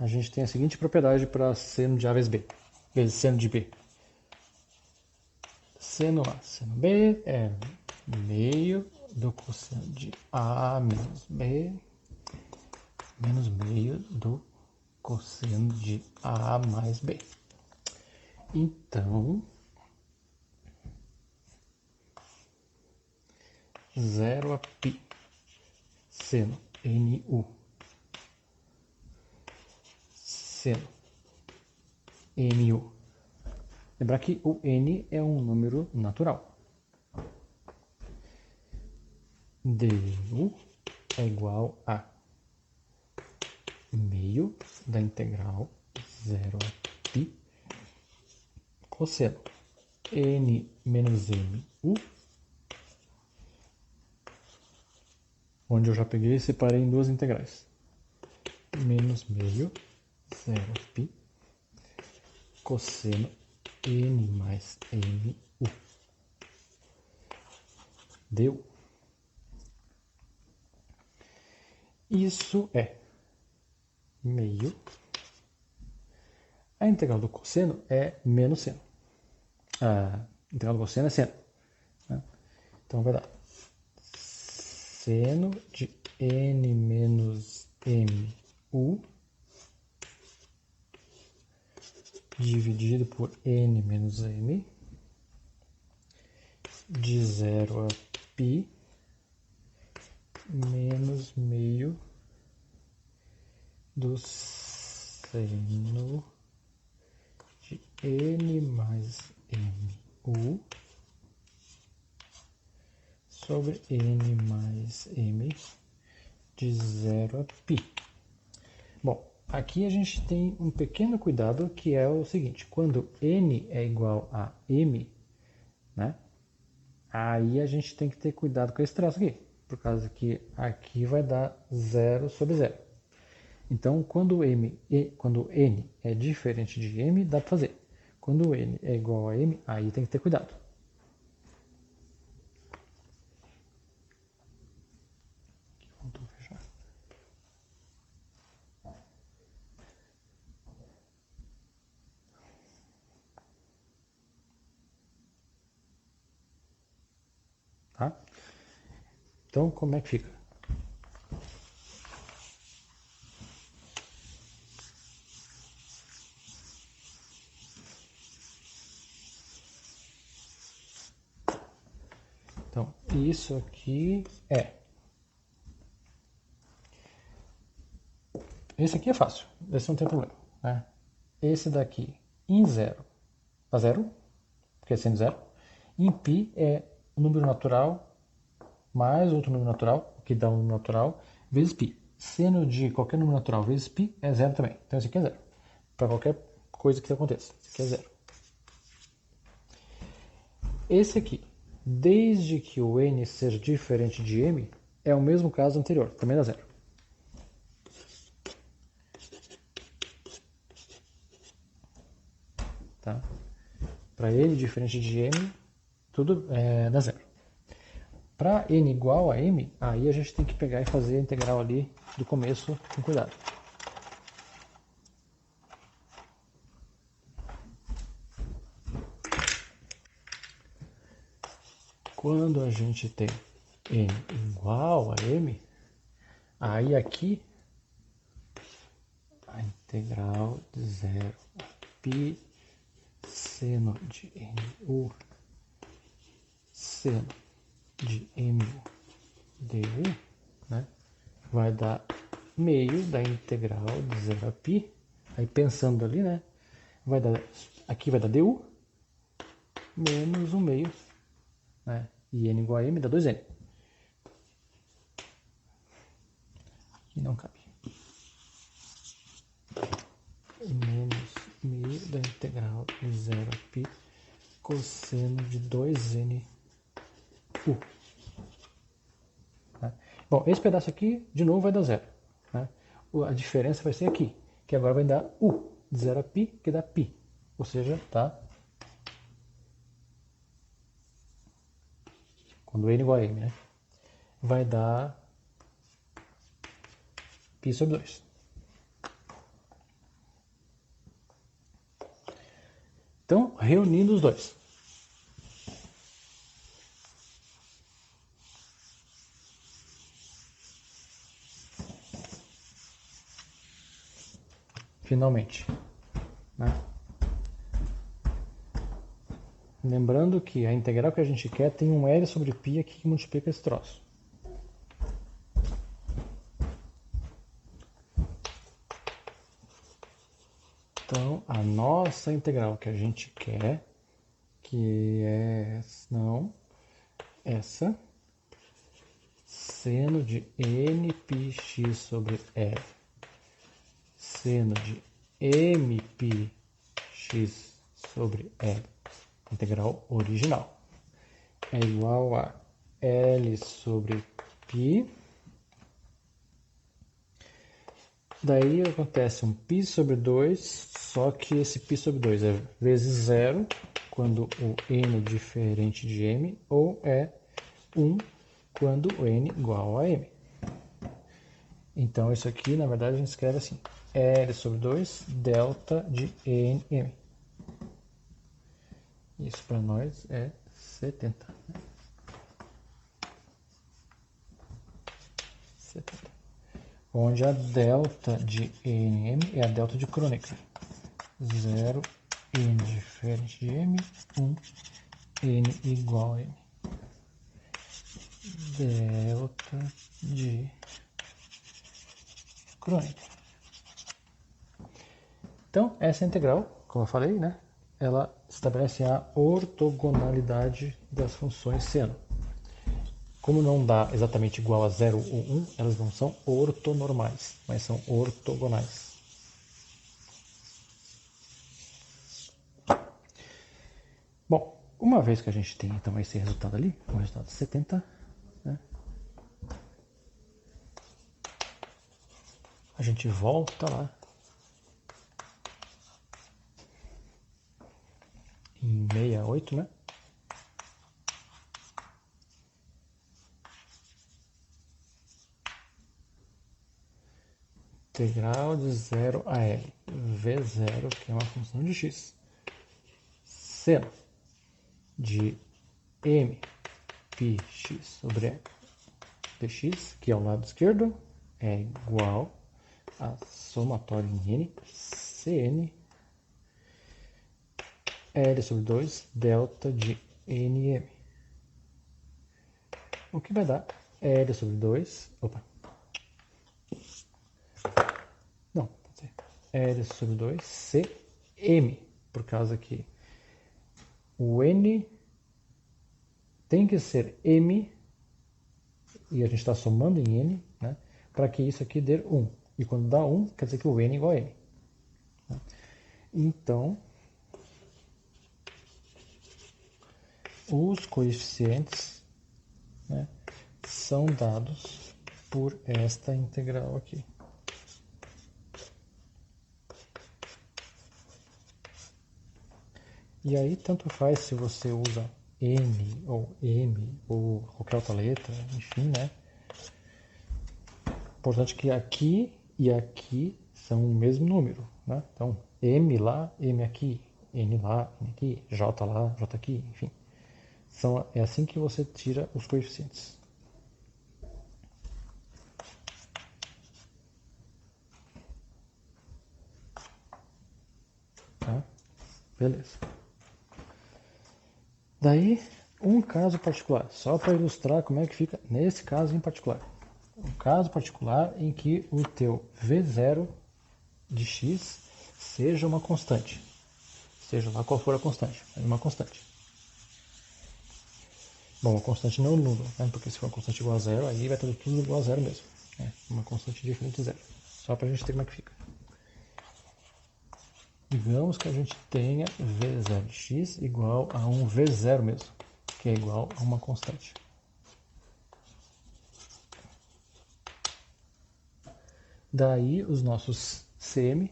Speaker 1: A gente tem a seguinte propriedade para seno de A vezes B, vezes seno de B. Seno A, seno B é meio do cosseno de A menos B menos meio do cosseno de A mais B. Então, 0 a π seno NU seno MU. Lembrar que o N é um número natural. Du é igual a meio da integral 0 a π cosseno N menos MU, onde eu já peguei e separei em duas integrais. Menos meio 0 a π cosseno N mais MU. Deu? Isso é meio. A integral do cosseno é menos seno. A integral do cosseno é seno, né? Então vai dar seno de N menos MU dividido por N menos M de 0 a π menos meio do seno de N mais MU sobre N mais M de 0 a π. Bom, aqui a gente tem um pequeno cuidado que é o seguinte: quando N é igual a M, né? Aí a gente tem que ter cuidado com esse traço aqui, por causa que aqui vai dar 0 sobre 0. Então, quando N é diferente de M, dá para fazer. Quando N é igual a M, aí tem que ter cuidado. Aqui, voltou a fechar. Tá? Então, como é que fica? Então, isso aqui é... Esse aqui é fácil, esse não tem problema, né? Esse daqui, em 0, dá 0, porque é sendo 0. Em π é um número natural mais outro número natural, o que dá um número natural, vezes π. Seno de qualquer número natural vezes π é zero também. Então esse aqui é zero. Para qualquer coisa que aconteça. Esse aqui é zero. Esse aqui, desde que o n seja diferente de m, é o mesmo caso anterior. Também dá zero. Tá? Para n diferente de m, tudo dá zero. Para n igual a m, aí a gente tem que pegar e fazer a integral ali do começo com cuidado. Quando a gente tem n igual a m, aí aqui a integral de 0 a π seno de nu seno de mu du, né, vai dar meio da integral de 0 a π. Aí pensando ali, né, vai dar, aqui vai dar du menos 1 meio, né, e n igual a m dá 2n. Aqui não cabe. Menos meio da integral de 0 a π cosseno de 2n u. Né? Bom, esse pedaço aqui, de novo, vai dar zero. Né? A diferença vai ser aqui, que agora vai dar u, de 0 a π, que dá π. Ou seja, tá? Quando n igual a m, né? Vai dar π sobre 2. Então, reunindo os dois. Finalmente. Né? Lembrando que a integral que a gente quer tem um L sobre π aqui que multiplica esse troço. Então, a nossa integral que a gente quer, que é, não, essa, seno de nπx sobre L, seno de mπx sobre L, integral original, é igual a L sobre π. Daí acontece um π sobre 2, só que esse π sobre 2 é vezes zero, quando o n é diferente de m, ou é 1 quando o n é igual a m. Então isso aqui, na verdade, a gente escreve assim, L sobre 2 delta de nm. Isso para nós é 70. 70. Onde a delta de nm é a delta de Kronecker. 0, n diferente de m, 1, n igual a m. Delta de Kronecker. Então, essa integral, como eu falei, né, ela estabelece a ortogonalidade das funções seno. Como não dá exatamente igual a 0 ou 1, elas não são ortonormais, mas são ortogonais. Bom, uma vez que a gente tem então esse resultado ali, o resultado 70, né, a gente volta lá em 68, né? Integral de 0 a L, V0, que é uma função de x, seno de m πx sobre L dx, que é o lado esquerdo, é igual a somatório em n, Cn, L sobre 2, delta de nm. O que vai dar L sobre 2, opa, não, pode ser L sobre 2, Cm, por causa que o n tem que ser m, e a gente está somando em n, né? para que isso aqui dê 1. E quando dá 1, quer dizer que o n é igual a n. Então, os coeficientes, né, são dados por esta integral aqui. E aí, tanto faz se você usa n ou m ou qualquer outra letra, enfim, né? Importante que aqui e aqui são o mesmo número, né? Então, m lá, m aqui, n lá, n aqui, j lá, j aqui, enfim. É assim que você tira os coeficientes. Tá? Beleza. Daí, um caso particular, só para ilustrar como é que fica nesse caso em particular. Um caso particular em que o teu V0 de x seja uma constante. Seja lá qual for a constante, é uma constante. Bom, uma constante não nula, né? Porque se for uma constante igual a zero, aí vai estar tudo igual a zero mesmo. Né? Uma constante diferente de zero. Só para a gente ter como é que fica. Digamos que a gente tenha V0 de x igual a um V0 mesmo, que é igual a uma constante. Daí os nossos CM,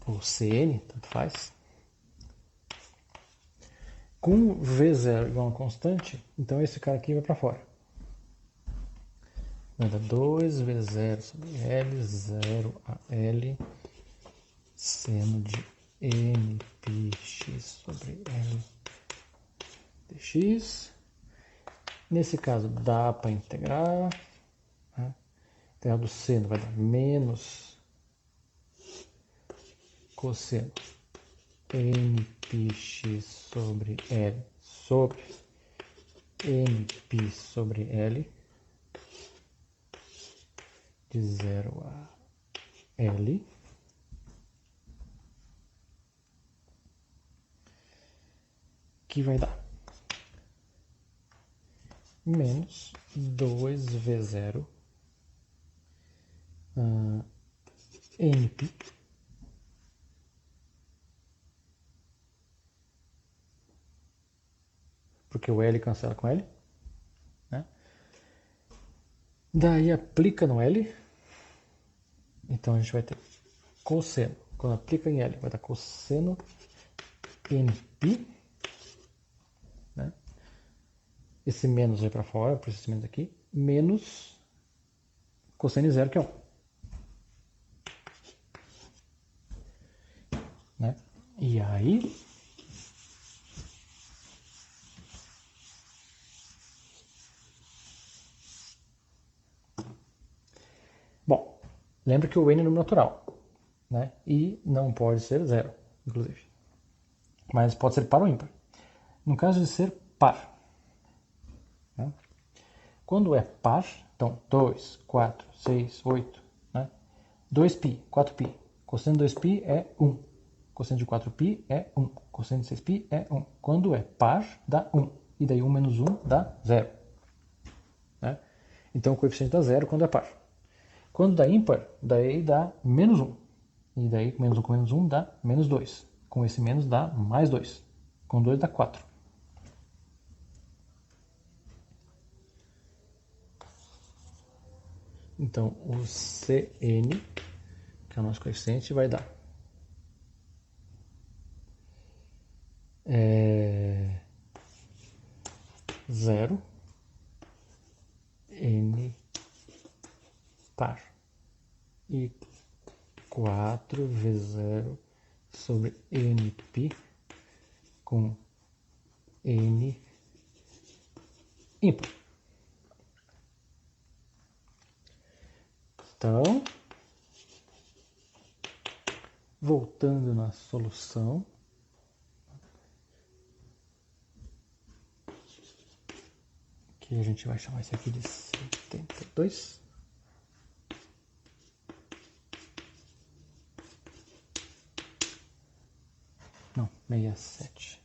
Speaker 1: ou CN, tanto faz, com V0 igual a uma constante, então esse cara aqui vai para fora. Vai dar 2V0 sobre L, 0 a L, seno de nπx sobre L dx. Nesse caso, dá para integrar. Né? Integral do seno vai dar menos cosseno nπx sobre L sobre nπ sobre L de 0 a L. Que vai dar menos 2V0 nπ porque o L cancela com L, né? Daí aplica no L, então a gente vai ter cosseno, quando aplica em L, vai dar cosseno nπ, né? Esse menos vai para fora, por esse menos aqui, menos cosseno zero, que é 1. Né? E aí, bom, lembra que o n é número natural, né? E não pode ser zero, inclusive. Mas pode ser par ou ímpar. No caso de ser par, né? Quando é par, então 2, 4, 6, 8, né? 2π, 4π. Cosseno de 2π é 1. Cosseno de 4π é 1. Cosseno de 6π é 1. Quando é par, dá 1. E daí 1 menos 1 dá 0. Né? Então o coeficiente dá 0 quando é par. Quando dá ímpar, daí dá menos 1. E daí menos 1 com menos 1 dá menos 2. Com esse menos dá mais 2. Com 2 dá 4. Então o Cn, que é o nosso coeficiente, vai dar 0 n par e 4V0 sobre nπ com n ímpar. Então, voltando na solução, que a gente vai chamar isso aqui de 72. Não, 67.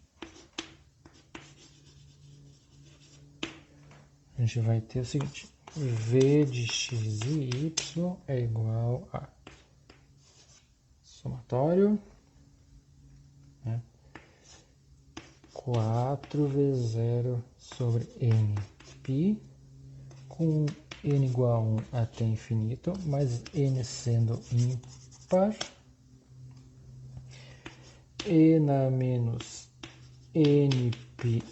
Speaker 1: gente vai ter o seguinte: v de x e y é igual a somatório, né, 4v0 sobre n π, com n igual a 1 até infinito, mas n sendo ímpar, e na menos nπy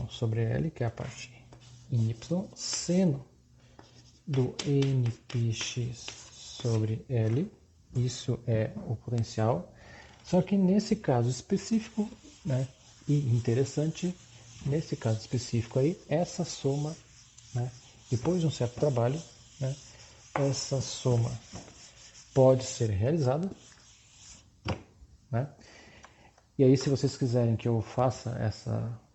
Speaker 1: sobre L, que é a parte em y, seno do npx sobre L, isso é o potencial. Só que nesse caso específico, né, e interessante, nesse caso específico aí, essa soma, né, depois de um certo trabalho, né, essa soma pode ser realizada, né? E aí, se vocês quiserem que eu faça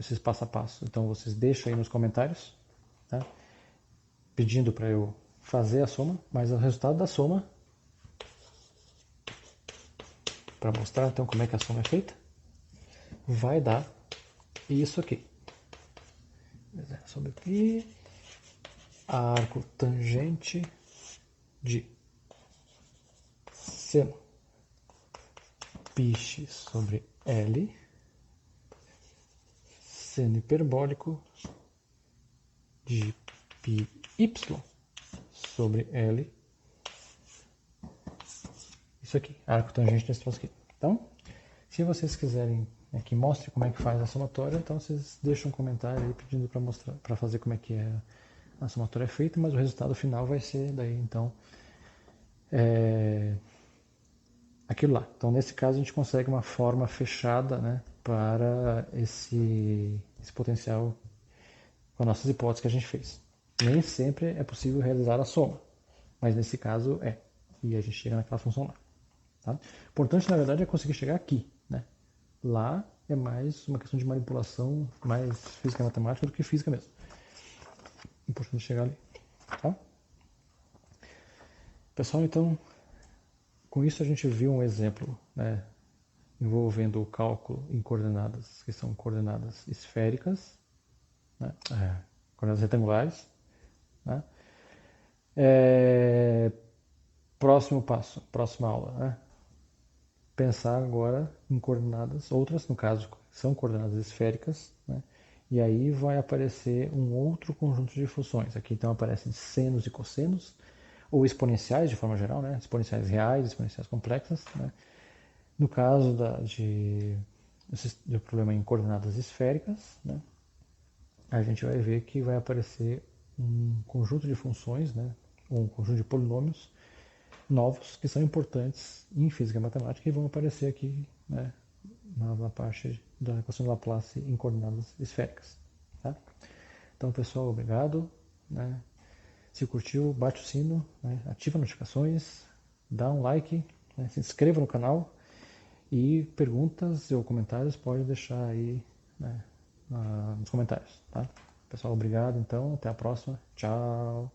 Speaker 1: esses passo a passo, então vocês deixam aí nos comentários, tá? Pedindo para eu fazer a soma, mas o resultado da soma, para mostrar então como é que a soma é feita, vai dar isso aqui. Sobre aqui, arco tangente de seno πx sobre L, seno hiperbólico de πy sobre L. Isso aqui, arco tangente desse troço aqui. Então, se vocês quiserem que mostre como é que faz a somatória, então vocês deixam um comentário aí pedindo para mostrar, para fazer como é que a somatória é feita, mas o resultado final vai ser daí, então, aquilo lá. Então, nesse caso, a gente consegue uma forma fechada, né, para esse potencial com as nossas hipóteses que a gente fez. Nem sempre é possível realizar a soma, mas nesse caso é. E a gente chega naquela função lá. Tá? O importante, na verdade, é conseguir chegar aqui. Né? Lá é mais uma questão de manipulação, mais física e matemática do que física mesmo. Importante chegar ali. Tá? Pessoal, então, com isso a gente viu um exemplo, né, envolvendo o cálculo em coordenadas, que são coordenadas esféricas, né, coordenadas retangulares. Né? Próximo passo, próxima aula, né? Pensar agora em coordenadas outras, no caso são coordenadas esféricas, né? E aí vai aparecer um outro conjunto de funções. Aqui então aparecem senos e cossenos, ou exponenciais de forma geral, né? Exponenciais reais, exponenciais complexas. Né? No caso do problema em coordenadas esféricas, né? A gente vai ver que vai aparecer um conjunto de funções, né? Um conjunto de polinômios novos que são importantes em física e matemática e vão aparecer aqui, né, na parte da equação de Laplace em coordenadas esféricas. Tá? Então, pessoal, obrigado. Né? Se curtiu, bate o sino, né? Ativa as notificações, dá um like, né? Se inscreva no canal e perguntas ou comentários pode deixar aí, né, nos comentários. Tá? Pessoal, obrigado. Então, até a próxima. Tchau.